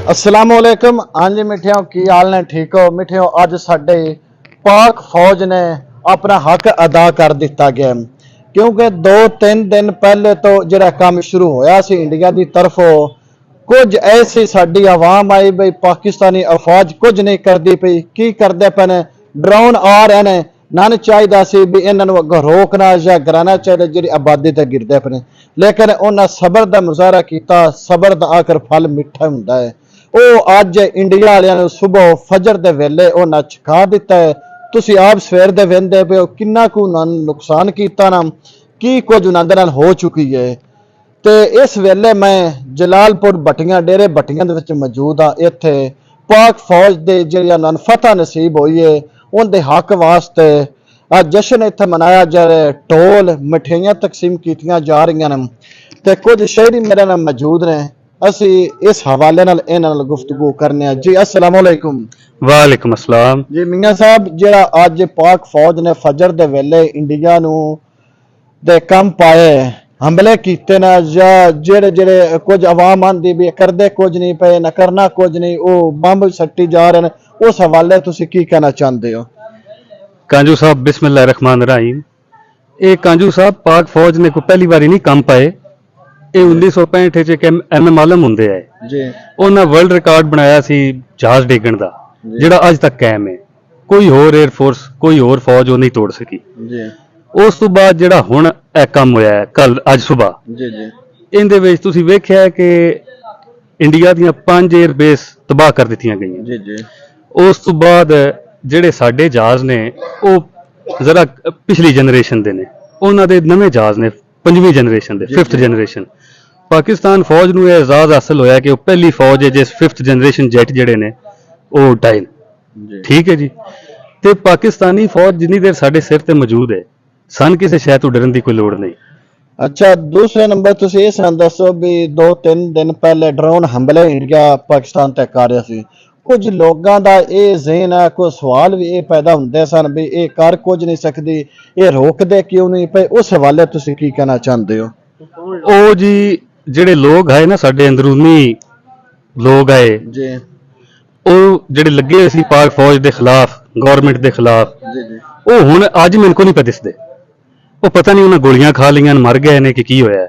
असलामुअलैकुम। हाँ जी मिठियों, की हाल ने? ठीक हो मिठियों? अज साडे पाक फौज ने अपना हक अदा कर दिता गया, क्योंकि 2-3 दिन पहले तो जिहड़ा काम शुरू होया सी इंडिया की तरफों, कुछ ऐसी साडी आवाम आई बई पाकिस्तानी अफवाज कुछ नहीं करती पई, की करदे पे ने? ड्रोन आ रहे ने। नन चाहिदा सी भी इन्हां अगों रोकना या गिराना चाहिए जिहड़ी आबादी ते गिरदे पे ने, लेकिन उन्हां सबर दा मुजाहरा कीता। सबर दा आखिर फल मिठा हुंदा है। ਉਹ ਅੱਜ ਇੰਡੀਆ ਵਾਲਿਆਂ ਨੂੰ ਸਵੇਰ ਫਜਰ ਦੇ ਵੇਲੇ ਉਹਨਾਂ ਛਕਾ ਦਿੱਤਾ ਹੈ। ਤੁਸੀਂ ਆਪ ਸਵੇਰ ਦੇ ਵੇਂਦੇ ਪਏ ਹੋ ਕਿੰਨਾ ਕੁ ਨੁਕਸਾਨ ਕੀਤਾ ਨਾ, ਕੀ ਕੁਝ ਉਹਨਾਂ ਦੇ ਨਾਲ ਹੋ ਚੁੱਕੀ ਹੈ। ਤੇ ਇਸ ਵੇਲੇ ਮੈਂ ਜਲਾਲਪੁਰ ਭੱਟੀਆਂ, ਡੇਰੇ ਭੱਟੀਆਂ ਦੇ ਵਿੱਚ ਮੌਜੂਦ ਹਾਂ। ਇੱਥੇ ਪਾਕ ਫੌਜ ਦੇ ਜਿਹੜੀਆਂ ਨੂੰ ਫਤਹ ਨਸੀਬ ਹੋਈ ਹੈ ਉਹਦੇ ਹੱਕ ਵਾਸਤੇ ਅੱਜ ਜਸ਼ਨ ਇੱਥੇ ਮਨਾਇਆ ਜਾ ਰਿਹਾ। ਢੋਲ ਮਠਿਆਈਆਂ ਤਕਸੀਮ ਕੀਤੀਆਂ ਜਾ ਰਹੀਆਂ ਨੇ ਤੇ ਕੁਝ ਸ਼ਹਿਰੀ ਮੇਰੇ ਨਾਲ ਮੌਜੂਦ ਨੇ। ਅਸੀਂ इस हवाले नाल इन्हां नाल गुफ्तगू करने जी। अस्सलाम वालेकुम। वालेकुम अस्सलाम जी। मियां साहब, जिहड़ा अज पाक फौज ने फजर दे वेले इंडिया नूं दे कम पाए हमले कीते ना, या जेड़े जेड़े कुछ आवाम आंदी भी करदे कुछ नहीं पे, ना करना कुछ नहीं, वो बंब सट्टी जा रहे हैं, उस हवाले तुसीं की कहना चाहते हो? कांजू साहब बिस्मिल्लाह रहमान रहीम। ये कांजू साहब पाक फौज ने कोई पहली बारी नहीं कम पाए। ਇਹ 1965 ਚ ਐਮਐਮ ਆਲਮ ਹੁੰਦੇ ਆ ਜੀ, ਉਹਨਾਂ ਵਰਲਡ ਰਿਕਾਰਡ ਬਣਾਇਆ ਸੀ ਜਹਾਜ਼ ਡੇਗਣ ਦਾ, ਜਿਹੜਾ ਅੱਜ ਤੱਕ ਕਾਇਮ ਹੈ। ਕੋਈ ਹੋਰ 에ਅਰ ਫੋਰਸ, ਕੋਈ ਹੋਰ ਫੌਜ ਉਹ ਨਹੀਂ ਤੋੜ ਸਕੀ ਜੀ। ਉਸ ਤੋਂ ਬਾਅਦ ਜਿਹੜਾ ਹੁਣ ਇਹ ਕੰਮ ਹੋਇਆ ਕੱਲ ਅੱਜ ਸਵੇਰ ਜੀ ਜੀ, ਇਹਦੇ ਵਿੱਚ ਤੁਸੀਂ ਵੇਖਿਆ ਕਿ ਇੰਡੀਆ ਦੀਆਂ 5 에ਅਰ ਬੇਸ ਤਬਾਹ ਕਰ ਦਿੱਤੀਆਂ ਗਈਆਂ ਜੀ ਜੀ। ਉਸ ਤੋਂ ਬਾਅਦ ਜਿਹੜੇ ਸਾਡੇ ਜਹਾਜ਼ ਨੇ ਉਹ ਜ਼ਰਾ ਪਿਛਲੀ ਜਨਰੇਸ਼ਨ ਦੇ ਨੇ, ਉਹਨਾਂ ਦੇ ਨਵੇਂ ਜਹਾਜ਼ ਨੇ 5ਵੀਂ ਜਨਰੇਸ਼ਨ ਦੇ, 5th ਜਨਰੇਸ਼ਨ। ਪਾਕਿਸਤਾਨ ਫੌਜ ਨੂੰ ਇਹ ਇਜਾਜ਼ ਹਾਸਲ ਹੋਇਆ ਕਿ ਉਹ ਪਹਿਲੀ ਫੌਜ ਹੈ ਜਿਸ 5th ਜਨਰੇਸ਼ਨ ਜੈਟ ਜਿਹੜੇ ਨੇ ਉਹ ਟਾਈਨ ਠੀਕ ਹੈ ਜੀ। ਤੇ ਪਾਕਿਸਤਾਨੀ ਫੌਜ ਜਿੰਨੀ ਦੇਰ ਸਾਡੇ ਸਿਰ ਤੇ ਮੌਜੂਦ ਹੈ, ਸਾਨੂੰ ਕਿਸੇ ਸ਼ੈ ਤੋਂ ਡਰਨ ਦੀ ਕੋਈ ਲੋੜ ਨਹੀਂ। अच्छा, दूसरे नंबर तुसीं इह सन दसो भी 2-3 दिन पहले ड्रोन हमले इंडिया पाकिस्तान ते कर रहा सी, कुछ लोगों का यह ज़हन है, कोई सवाल भी ये पैदा होंदे सन भी ये कर कुछ नहीं सकती, ये रोकदे क्यों नहीं पे? उस हवाले तुसीं की कहना चाहते हो? ਉਹ ਜੀ ਜਿਹੜੇ ਲੋਕ ਆਏ ਨਾ, ਸਾਡੇ ਅੰਦਰੂਨੀ ਲੋਕ ਆਏ ਜੀ, ਉਹ ਜਿਹੜੇ ਲੱਗੇ ਹੋਏ ਸੀ ਪਾਕ ਫੌਜ ਦੇ ਖਿਲਾਫ, ਗਵਰਨਮੈਂਟ ਦੇ ਖਿਲਾਫ ਜੀ ਜੀ, ਉਹ ਹੁਣ ਅੱਜ ਮੈਨੂੰ ਨਹੀਂ ਪਤਾ ਦਿਸਦੇ। ਉਹ ਪਤਾ ਨਹੀਂ ਉਹਨਾਂ ਗੋਲੀਆਂ ਖਾ ਲਈਆਂ, ਮਰ ਗਏ ਨੇ ਕਿ ਕੀ ਹੋਇਆ,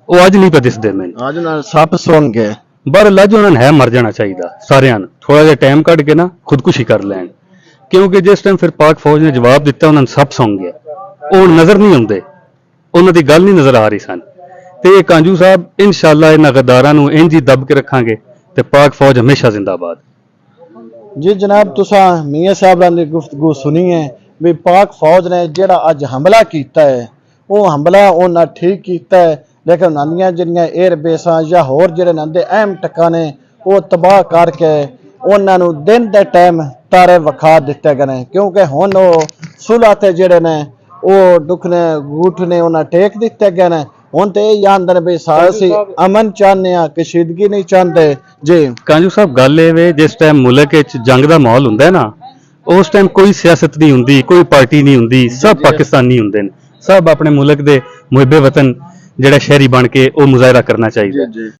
ਉਹ ਅੱਜ ਨਹੀਂ ਪਤਾ ਦਿਸਦੇ ਮੈਨੂੰ। ਅੱਜ ਨਾਲ ਸੱਪ ਸੁਣ ਗਏ। ਬਹਰਹਾਲ ਅੱਜ ਉਹਨਾਂ ਨੂੰ ਹੈ ਮਰ ਜਾਣਾ ਚਾਹੀਦਾ ਸਾਰਿਆਂ ਨੂੰ, ਥੋੜਾ ਜਿਹਾ ਟਾਈਮ ਕੱਢ ਕੇ ਨਾ ਖੁਦਕੁਸ਼ੀ ਕਰ ਲੈਣ, ਕਿਉਂਕਿ ਜਿਸ ਟਾਈਮ ਫਿਰ ਪਾਕ ਫੌਜ ਨੇ ਜਵਾਬ ਦਿੱਤਾ ਉਹਨਾਂ ਨੂੰ ਸੱਪ ਸੌਂ ਗਿਆ, ਉਹ ਨਜ਼ਰ ਨਹੀਂ ਆਉਂਦੇ, ਉਹਨਾਂ ਦੀ ਗੱਲ ਨਹੀਂ ਨਜ਼ਰ ਆ ਰਹੀ ਸਨ। ਤੇ ਇਹ ਕਾਂਜੂ ਸਾਹਿਬ ਇਨਸ਼ਾਅੱਲਾ ਇਹਨਾਂ ਗਦਾਰਾਂ ਨੂੰ ਇੰਜ ਹੀ ਦਬ ਕੇ ਰੱਖਾਂਗੇ ਤੇ ਪਾਕ ਫੌਜ ਹਮੇਸ਼ਾ ਜ਼ਿੰਦਾਬਾਦ। जी जनाब, तुसा मियां साहब की गुफ्तगू सुनी है भी पाक फौज ने जिहड़ा अज हमला किया है वो हमला उन्हें ठीक किया है, लेकिन उन्होंने जिहड़ियां एयर बेसां या होर जिहड़े उन्होंने अहम टकाने वो तबाह करके उन्होंने दिन के टाइम तारे विखा दिते गए, क्योंकि हुण वो सुलह ते जिहड़े ने वो दुखने गूठने उन्हें टेक दिते गए ने। ਹੁਣ ਤੇ ਇਹ ਆਂਦੇ ਨੇ ਵੀ ਅਸੀਂ ਅਮਨ ਚਾਹੁੰਦੇ ਆ, ਕਸ਼ੀਦਗੀ ਨਹੀਂ ਚਾਹੁੰਦੇ ਜੀ। ਕਾਂਜੂ ਸਾਹਿਬ ਗੱਲ ਇਹ ਵੇ, ਜਿਸ ਟਾਈਮ ਮੁਲਕ ਵਿੱਚ ਜੰਗ ਦਾ ਮਾਹੌਲ ਹੁੰਦਾ ਹੈ ਨਾ, ਉਸ ਟਾਈਮ ਕੋਈ ਸਿਆਸਤ ਨਹੀਂ ਹੁੰਦੀ, ਕੋਈ ਪਾਰਟੀ ਨਹੀਂ ਹੁੰਦੀ, ਸਭ ਪਾਕਿਸਤਾਨੀ ਹੁੰਦੇ ਨੇ, ਸਭ ਆਪਣੇ ਮੁਲਕ ਦੇ ਮੁਹਿੱਬੇ ਵਤਨ ਜਿਹੜਾ ਸ਼ਹਿਰੀ ਬਣ ਕੇ ਉਹ ਮੁਜ਼ਾਹਰਾ ਕਰਨਾ ਚਾਹੀਦਾ।